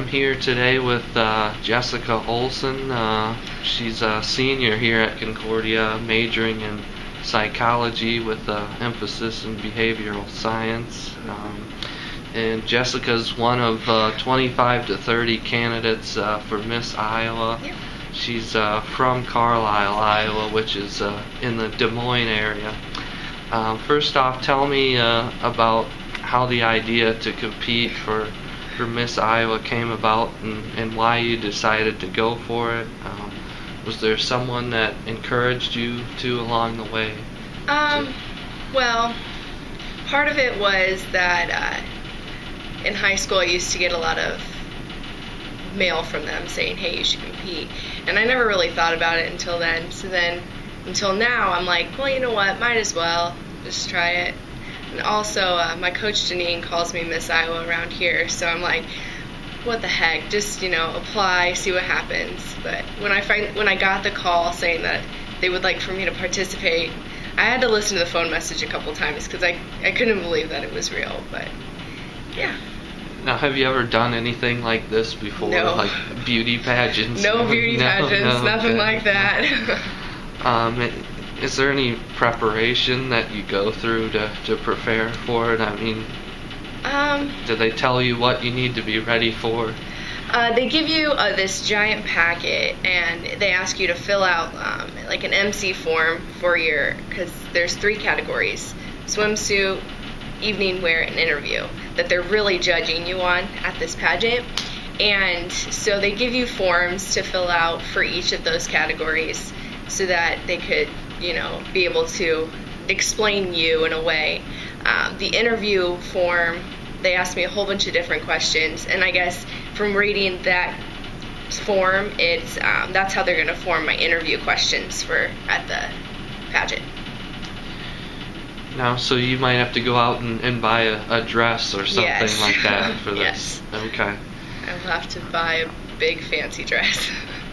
I'm here today with Jessica Olson. She's a senior here at Concordia, majoring in psychology with an emphasis in behavioral science. And Jessica's one of 25 to 30 candidates for Miss Iowa. Yep. She's from Carlisle, Iowa, which is in the Des Moines area. First off, tell me about how the idea to compete for Miss Iowa came about and why you decided to go for it. Was there someone that encouraged you to along the way? Well, part of it was that in high school I used to get a lot of mail from them saying, hey, you should compete. And I never really thought about it until then. So then, until now, I'm like, well, you know what, might as well just try it. And also, my Coach Denise calls me Miss Iowa around here, so I'm like, what the heck, just, apply, see what happens. But when I got the call saying that they would like for me to participate, I had to listen to the phone message a couple times because I couldn't believe that it was real, but yeah. Now, have you ever done anything like this before? No. Like beauty pageants? No beauty pageants, nothing like that. Is there any preparation that you go through to prepare for it? I mean, do they tell you what you need to be ready for? They give you this giant packet, and they ask you to fill out like an MC form for because there's 3 categories: swimsuit, evening wear, and interview, that they're really judging you on at this pageant. And so they give you forms to fill out for each of those categories so that they could be able to explain you in a way. The interview form, they asked me a whole bunch of different questions, and I guess from reading that form, it's that's how they're going to form my interview questions at the pageant. Now, so you might have to go out and buy a dress or something Yes. like that for this. Yes. Okay. I'll have to buy a big fancy dress.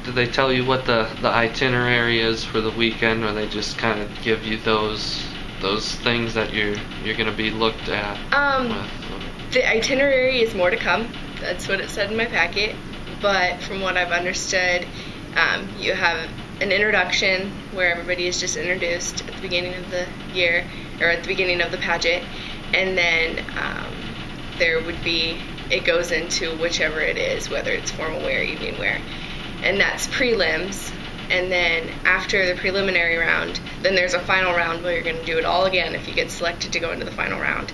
Do they tell you what the itinerary is for the weekend, or they just kind of give you those things that you're going to be looked at with? The itinerary is more to come. That's what it said in my packet. But from what I've understood, you have an introduction where everybody is just introduced at the beginning of the year, or at the beginning of the pageant, and then it goes into whichever it is, whether it's formal wear, evening wear, and that's prelims. And then after the preliminary round, then there's a final round where you're going to do it all again if you get selected to go into the final round,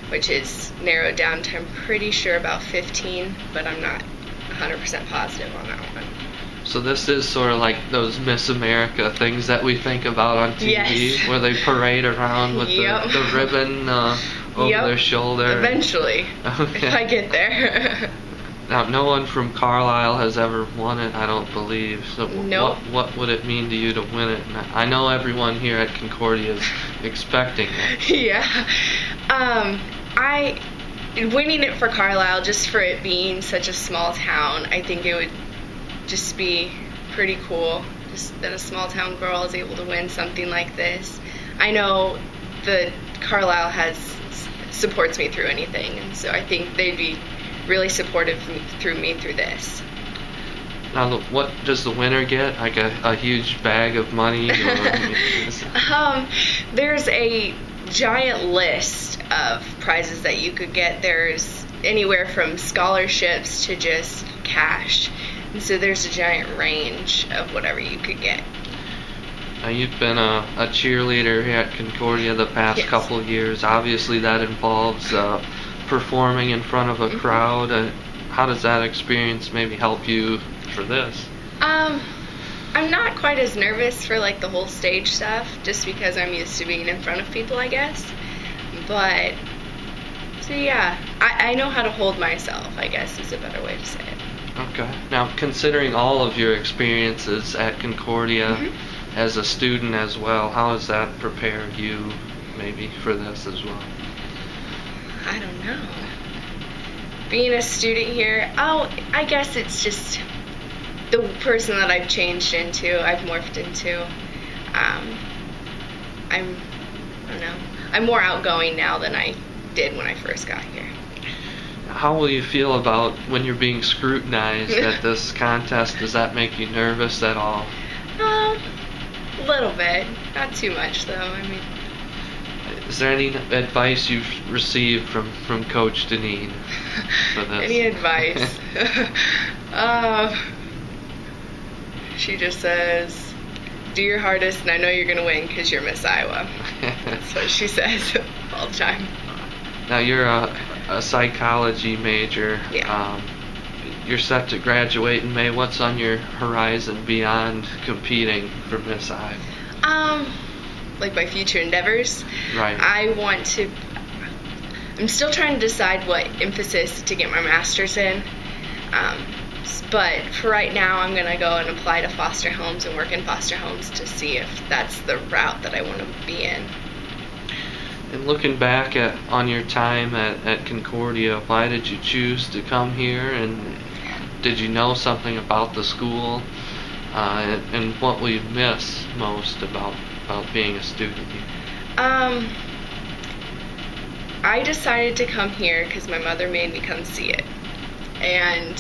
which is narrowed down to, I'm pretty sure, about 15, but I'm not 100% positive on that one. So this is sort of like those Miss America things that we think about on TV, Yes. where they parade around with Yep. the ribbon over Yep. their shoulder. Eventually, Okay. if I get there. Now, no one from Carlisle has ever won it, I don't believe. So Nope. what would it mean to you to win it? And I know everyone here at Concordia is expecting it. Yeah. Winning it for Carlisle, just for it being such a small town, I think it would just be pretty cool, just that a small town girl is able to win something like this. I know the Carlisle supports me through anything, and so I think they'd be really supportive through this. Now, what does the winner get? Like a huge bag of money? Or There's a giant list of prizes that you could get. There's anywhere from scholarships to just cash. And so there's a giant range of whatever you could get. Now, you've been a cheerleader here at Concordia the past Yes. couple of years. Obviously, that involves performing in front of a crowd. How does that experience maybe help you for this? I'm not quite as nervous for like the whole stage stuff, just because I'm used to being in front of people, I guess. But so yeah, I know how to hold myself, I guess is a better way to say it. Okay. Now, considering all of your experiences at Concordia as a student as well, how has that prepared you maybe for this as well? I don't know. Being a student here, I guess it's just the person that I've changed into, I've morphed into. I don't know. I'm more outgoing now than I did when I first got here. how will you feel about when you're being scrutinized at this contest? Does that make you nervous at all? A little bit. Not too much, though. I mean, is there any advice you've received from Coach Denise for this? Any advice? She just says, do your hardest, and I know you're going to win because you're Miss Iowa. That's what she says all the time. Now, you're a psychology major. Yeah. You're set to graduate in May. What's on your horizon beyond competing for Miss Iowa? Like my future endeavors. Right. I'm still trying to decide what emphasis to get my master's in. But for right now, I'm going to go and apply to foster homes and work in foster homes to see if that's the route that I want to be in. And looking back on your time at Concordia, why did you choose to come here? And did you know something about the school? And what will you miss most about being a student here? I decided to come here because my mother made me come see it. And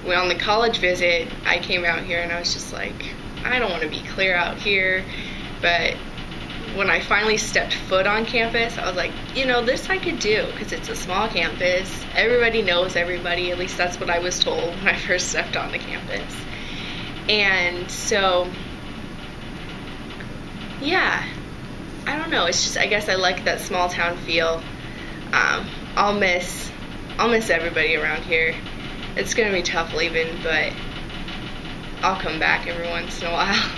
when on the college visit, I came out here and I was just like, I don't want to be clear out here. But when I finally stepped foot on campus, I was like, this I could do because it's a small campus. Everybody knows everybody. At least that's what I was told when I first stepped on the campus. And so, yeah, I don't know. It's just, I guess I like that small town feel. I'll miss everybody around here. It's gonna be tough leaving, but I'll come back every once in a while.